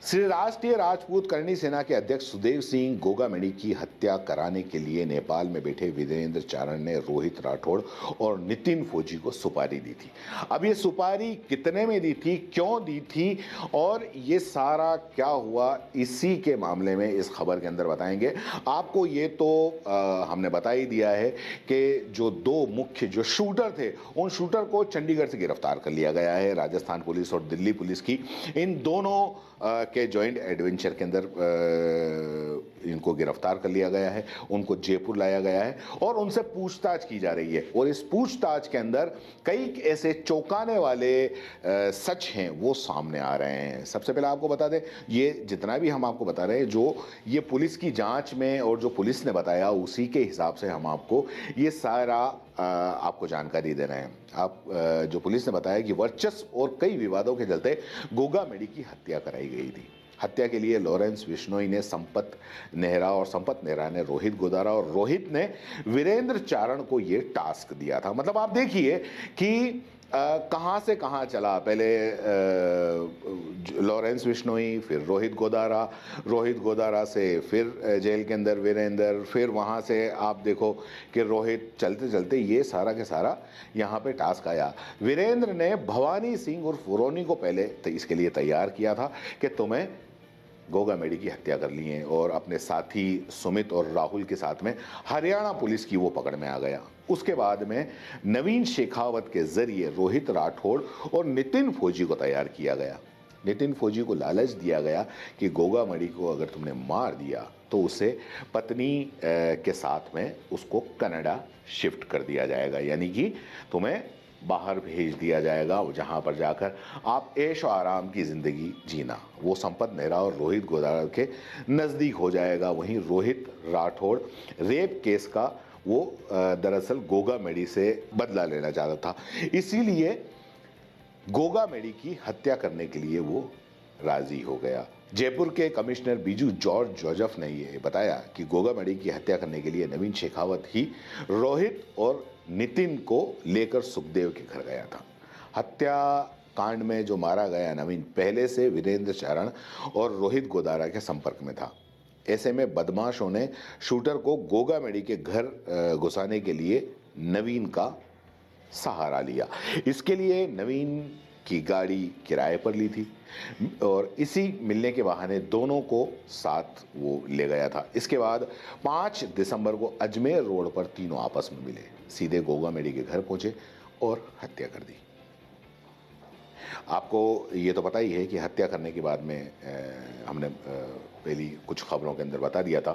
श्री राष्ट्रीय राजपूत करणी सेना के अध्यक्ष सुदेव सिंह गोगामेडी की हत्या कराने के लिए नेपाल में बैठे वीरेंद्र चारण ने रोहित राठौड़ और नितिन फौजी को सुपारी दी थी। अब ये सुपारी कितने में दी थी, क्यों दी थी और ये सारा क्या हुआ, इसी के मामले में इस खबर के अंदर बताएंगे आपको। ये तो हमने बता ही दिया है कि जो दो मुख्य जो शूटर थे, उन शूटर को चंडीगढ़ से गिरफ्तार कर लिया गया है। राजस्थान पुलिस और दिल्ली पुलिस की इन दोनों के जॉइंट एडवेंचर के अंदर इनको गिरफ्तार कर लिया गया है, उनको जयपुर लाया गया है और उनसे पूछताछ की जा रही है। और इस पूछताछ के अंदर कई ऐसे चौंकाने वाले सच हैं वो सामने आ रहे हैं। सबसे पहले आपको बता दें, ये जितना भी हम आपको बता रहे हैं, जो ये पुलिस की जांच में और जो पुलिस ने बताया उसी के हिसाब से हम आपको ये सारा आपको जानकारी दे रहे हैं। आप जो पुलिस ने बताया कि वर्चस्व और कई विवादों के चलते गोगामेडी की हत्या कराई गई थी। हत्या के लिए लॉरेंस बिश्नोई ने संपत नेहरा और संपत नेहरा ने रोहित गोदारा और रोहित ने वीरेंद्र चारण को ये टास्क दिया था। मतलब आप देखिए कि कहाँ से कहाँ चला। पहले लॉरेंस बिश्नोई, फिर रोहित गोदारा से फिर जेल के अंदर वीरेंद्र, फिर वहाँ से आप देखो कि रोहित, चलते चलते ये सारा के सारा यहाँ पे टास्क आया। वीरेंद्र ने भवानी सिंह और फुरोनी को पहले इसके लिए तैयार किया था कि तुम्हें गोगामेडी की हत्या कर ली है, और अपने साथी सुमित और राहुल के साथ में हरियाणा पुलिस की वो पकड़ में आ गया। उसके बाद में नवीन शेखावत के जरिए रोहित राठौड़ और नितिन फौजी को तैयार किया गया। नितिन फौजी को लालच दिया गया कि गोगामेडी को अगर तुमने मार दिया तो उसे पत्नी के साथ में उसको कनाडा शिफ्ट कर दिया जाएगा, यानी कि तुम्हें बाहर भेज दिया जाएगा, जहां पर जाकर आप ऐश और आराम की जिंदगी जीना। वो संपत नेहरा और रोहित गोदारा के नज़दीक हो जाएगा। वहीं रोहित राठौड़ रेप केस का वो दरअसल गोगामेडी से बदला लेना चाहता था, इसीलिए गोगामेडी की हत्या करने के लिए वो राजी हो गया। जयपुर के कमिश्नर बीजू जॉर्ज जोसेफ ने ये बताया कि गोगामेडी की हत्या करने के लिए नवीन शेखावत ही रोहित और नितिन को लेकर सुखदेव के घर गया था। हत्या कांड में जो मारा गया नवीन पहले से वीरेंद्र चारण और रोहित गोदारा के संपर्क में था। ऐसे में बदमाशों ने शूटर को गोगामेडी के घर घुसाने के लिए नवीन का सहारा लिया। इसके लिए नवीन की गाड़ी किराए पर ली थी और इसी मिलने के बहाने दोनों को साथ वो ले गया था। इसके बाद 5 दिसंबर को अजमेर रोड पर तीनों आपस में मिले, सीधे गोगामेडी के घर पहुंचे और हत्या कर दी। आपको ये तो पता ही है कि हत्या करने के बाद में हमने पहली कुछ खबरों के अंदर बता दिया था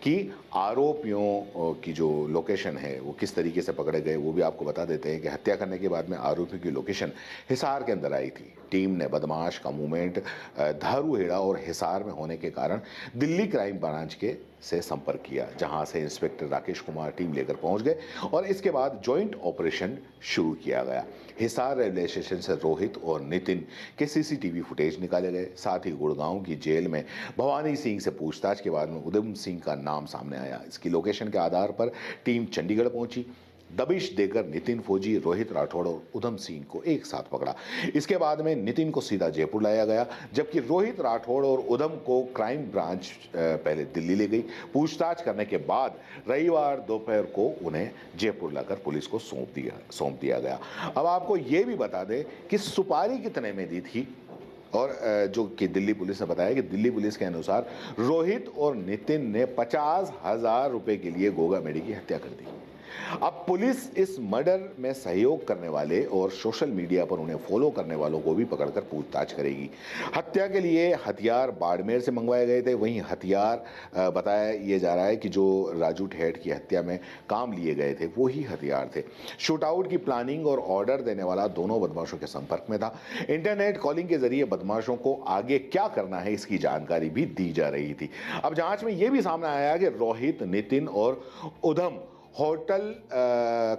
कि आरोपियों की जो लोकेशन है वो किस तरीके से पकड़े गए, वो भी आपको बता देते हैं कि हत्या करने के बाद में आरोपियों की लोकेशन हिसार के अंदर आई थी। टीम ने बदमाश का मूवमेंट धारूहेड़ा और हिसार में होने के कारण दिल्ली क्राइम ब्रांच के से संपर्क किया, जहां से इंस्पेक्टर राकेश कुमार टीम लेकर पहुंच गए और इसके बाद जॉइंट ऑपरेशन शुरू किया गया। हिसार रेलवे स्टेशन से रोहित और नितिन के सीसीटीवी फुटेज निकाले गए। साथ ही गुड़गांव की जेल में भवानी सिंह से पूछताछ के बाद में उधम सिंह का नाम सामने आया। इसकी लोकेशन के आधार पर टीम चंडीगढ़ पहुंची। दबिश देकर नितिन फौजी, रोहित राठौड़ और उधम सिंह को एक साथ पकड़ा। इसके बाद में नितिन को सीधा जयपुर लाया गया, जबकि रोहित राठौड़ और उधम को क्राइम ब्रांच पहले दिल्ली ले गई। पूछताछ करने के बाद रविवार दोपहर को उन्हें जयपुर लाकर पुलिस को सौंप दिया गया। अब आपको ये भी बता दें कि सुपारी कितने में दी थी, और जो कि दिल्ली पुलिस ने बताया कि दिल्ली पुलिस के अनुसार रोहित और नितिन ने 50,000 रुपए के लिए गोगामेडी की हत्या कर दी। अब पुलिस इस मर्डर में सहयोग करने वाले और सोशल मीडिया पर उन्हें फॉलो करने वालों को भी पकड़कर पूछताछ करेगी। हत्या के लिए हथियार बाड़मेर से मंगवाए गए थे। वहीं हथियार बताया ये जा रहा है कि जो राजू ठेठ की हत्या में काम लिए गए थे वो ही हथियार थे। शूटआउट की प्लानिंग और ऑर्डर देने वाला दोनों बदमाशों के संपर्क में था। इंटरनेट कॉलिंग के जरिए बदमाशों को आगे क्या करना है इसकी जानकारी भी दी जा रही थी। अब जांच में यह भी सामने आया कि रोहित, नितिन और उधम होटल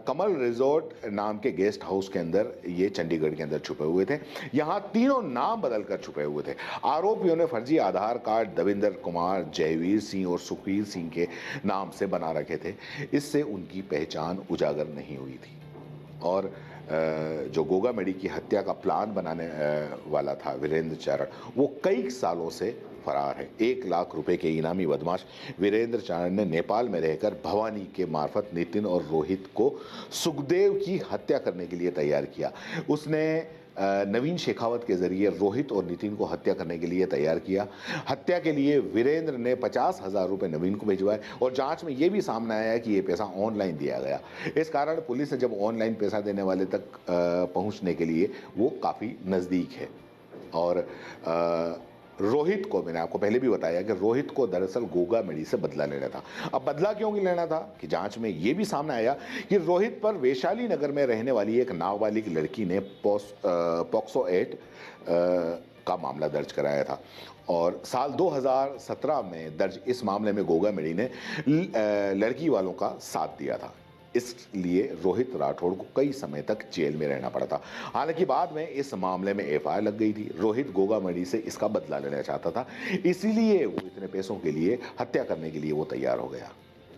कमल रिजॉर्ट नाम के गेस्ट हाउस के अंदर, ये चंडीगढ़ के अंदर छुपे हुए थे। यहां तीनों नाम बदलकर छुपे हुए थे। आरोपियों ने फर्जी आधार कार्ड दविंदर कुमार, जयवीर सिंह और सुखवीर सिंह के नाम से बना रखे थे। इससे उनकी पहचान उजागर नहीं हुई थी। और जो गोगा मेडी की हत्या का प्लान बनाने वाला था वीरेंद्र चारण, वो कई सालों से फरार है। 1 लाख रुपए के इनामी बदमाश वीरेंद्र चारण ने नेपाल में रहकर भवानी के मार्फत नितिन और रोहित को सुखदेव की हत्या करने के लिए तैयार किया। उसने नवीन शेखावत के जरिए रोहित और नितिन को हत्या करने के लिए तैयार किया। हत्या के लिए वीरेंद्र ने 50,000 रुपए नवीन को भिजवाए और जांच में यह भी सामने आया कि यह पैसा ऑनलाइन दिया गया। इस कारण पुलिस ने जब ऑनलाइन पैसा देने वाले तक पहुंचने के लिए वो काफ़ी नज़दीक है। और रोहित को, मैंने आपको पहले भी बताया कि रोहित को दरअसल गोगा मेडी से बदला लेना था। अब बदला क्यों लेना था कि जांच में यह भी सामने आया कि रोहित पर वैशाली नगर में रहने वाली एक नाबालिग लड़की ने पॉक्सो एक्ट का मामला दर्ज कराया था और साल 2017 में दर्ज इस मामले में गोगा मेडी ने लड़की वालों का साथ दिया था। इसलिए रोहित राठौड़ को कई समय तक जेल में रहना पड़ा था। हालांकि बाद में इस मामले में एफआईआर लग गई थी। रोहित गोगा मेडी से इसका बदला लेना चाहता था, इसीलिए वो इतने पैसों के लिए हत्या करने के लिए वो तैयार हो गया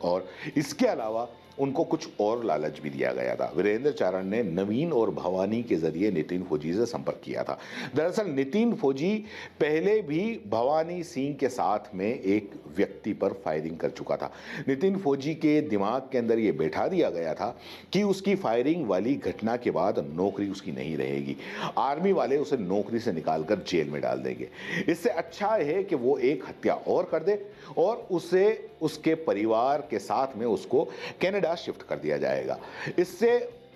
और इसके अलावा उनको कुछ और लालच भी दिया गया था। वीरेंद्र चारण ने नवीन और भवानी के जरिए नितिन फौजी से संपर्क किया था। दरअसल नितिन फौजी पहले भी भवानी सिंह के साथ में एक व्यक्ति पर फायरिंग कर चुका था। नितिन फौजी के दिमाग के अंदर ये बैठा दिया गया था कि उसकी फायरिंग वाली घटना के बाद नौकरी उसकी नहीं रहेगी, आर्मी वाले उसे नौकरी से निकालकर जेल में डाल देंगे। इससे अच्छा है कि वो एक हत्या और कर दे और उसे उसके परिवार के साथ में उसको कनाडा शिफ्ट कर दिया जाएगा। इससे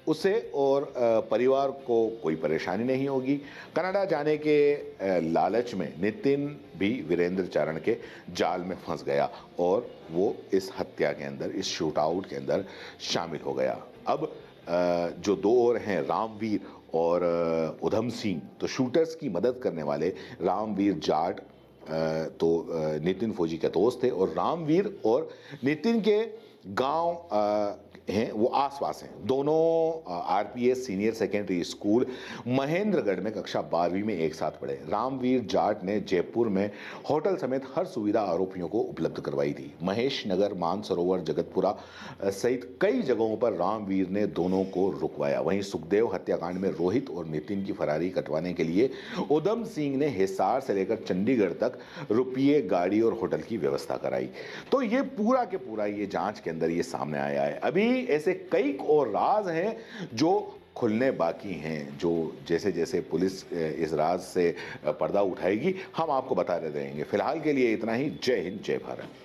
उसे और परिवार को कोई परेशानी नहीं होगी। कनाडा जाने के लालच में नितिन भी वीरेंद्र चारण के जाल में फंस गया और वो इस हत्या के अंदर, इस शूट आउट के अंदर शामिल हो गया। अब जो दो और हैं, रामवीर और उधम सिंह, तो शूटर्स की मदद करने वाले रामवीर जाट तो नितिन फौजी के दोस्त थे और रामवीर और नितिन के गांव हैं वो आसपास हैं। दोनों RPS senior secondary school Mahendragarh में कक्षा 12वीं में एक साथ पढ़े। रामवीर जाट ने जयपुर में होटल समेत हर सुविधा आरोपियों को उपलब्ध करवाई थी। महेश नगर, मानसरोवर, जगतपुरा सहित कई जगहों पर रामवीर ने दोनों को रुकवाया। वहीं सुखदेव हत्याकांड में रोहित और नितिन की फरारी कटवाने के लिए उधम सिंह ने हिसार से लेकर चंडीगढ़ तक रुपये, गाड़ी और होटल की व्यवस्था कराई। तो ये पूरा के पूरा ये जांच के अंदर ये सामने आया है। अभी ऐसे कई और राज हैं जो खुलने बाकी हैं, जो जैसे जैसे पुलिस इस राज से पर्दा उठाएगी हम आपको बताते रहेंगे। फिलहाल के लिए इतना ही। जय हिंद, जय भारत।